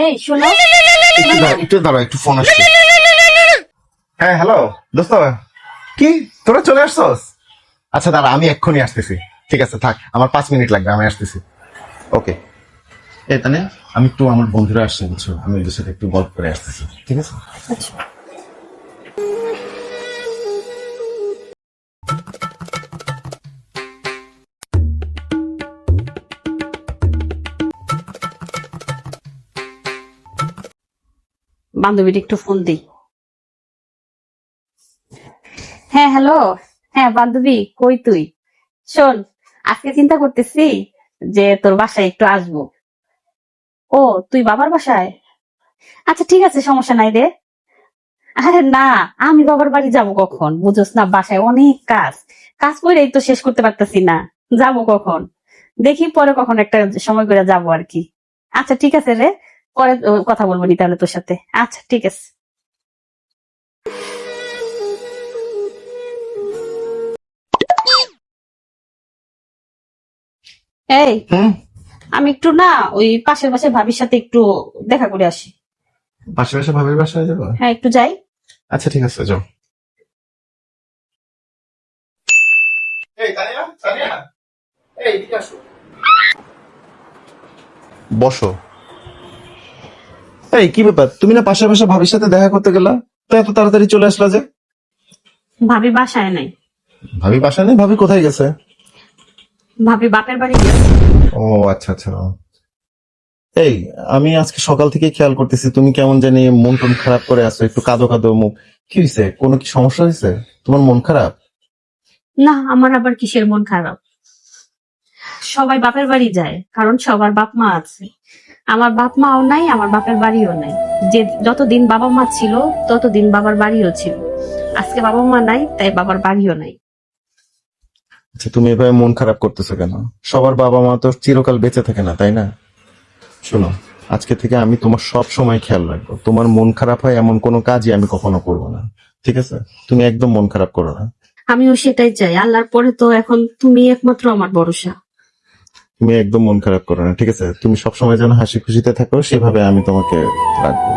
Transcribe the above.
এই শোনো, একটু দাঁড়া, একটু ফোন আসছে। হ্যাঁ হ্যালো দোস্ত, কি তোরা চলে আসছস? আচ্ছা দাঁড়া, আমি এক্ষুনি আসতেছি। ঠিক আছে থাক, আমার 5 মিনিট লাগবে, আমি আসতেছি। ওকে। এই তানে আমি একটু, আমার বন্ধুরা আসছে বুঝছো, আমি ওদের সাথে একটু গল্প করে আসতেছি, ঠিক আছে? আচ্ছা। বান্ধবীর একটু ফোন দিই। হ্যাঁ হ্যালো, হ্যাঁ বান্ধবী, কই তুই? শোন, আজকে চিন্তা করতেছি যে তোর বাসায় একটু আসবো। ও, তুই বাবার বাসায়? আচ্ছা ঠিক আছে, সমস্যা নাই রে। আরে না, আমি বাবার বাড়ি যাব কখন? বুঝোস না, বাসায় অনেক কাজ, কাজ করেই তো শেষ করতে পারতাছি না। যাব কখন? দেখি পরে কখন একটা সময় করে যাবো আর কি। আচ্ছা ঠিক আছে রে, পরে কথা বলবো নি তাহলে তোর সাথে। আচ্ছা ঠিক আছে। এই, হুম। আমি একটু না ওই পাশের বাসায় ভাবির সাথে একটু দেখা করে আসি। পাশে পাশে ভাবির বাসায় যাবো? হ্যাঁ একটু যাই। আচ্ছা ঠিক আছে, যাও। এই তানিয়া, তানিয়া, এই এদিকে আসো। বসো। এই কি ব্যাপার, তুমি না পাশে পাশে ভাবির সাথে দেখা করতে গেলা, তো এত তাড়াতাড়ি চলে আসলা যে? ভাবি বাসায় নাই। ভাবি বাসায় নেই? ভাবি কোথায় গেছে? ভাবি বাপের বাড়ি গেছে। ও আচ্ছা আচ্ছা। এই, আমি আজকে সকাল থেকে খেয়াল করতেছি তুমি কেমন জানি মন টন খারাপ করে আছো, একটু কাঁদো কাঁদো মুখ। কি হয়েছে, কোনো কি সমস্যা হয়েছে? তোমার মন খারাপ? না, আমার আবার কিসের মন খারাপ? সবাই বাপের বাড়ি যায় কারণ সবার বাপ মা আছে। আমার বাপ মাও নাই, আমার বাপের বাড়িও নাই। যে যতদিন বাবা মা ছিল ততদিন বাবার বাড়িও ছিল। আজকে বাবা মা নাই, তাই বাবার বাড়িও নাই। আচ্ছা, তুমি এভাবে মন খারাপ করতেছো কেন? সবার বাবা মা তো চিরকাল বেঁচে থাকে না, তাই না? শোনো, আজকে থেকে আমি তোমার সব সময় খেয়াল রাখবো। তোমার মন খারাপ হয় এমন কোনো কাজই আমি কখনো করবো না, ঠিক আছে? তুমি একদম মন খারাপ করো না। আমিও সেটাই চাই, আল্লাহর পরে তো এখন তুমি একমাত্র আমার ভরসা। তুমি একদম মন খারাপ করো না, ঠিক আছে? তুমি সবসময় যেন হাসি খুশিতে থাকো, সেভাবে আমি তোমাকে রাখবো।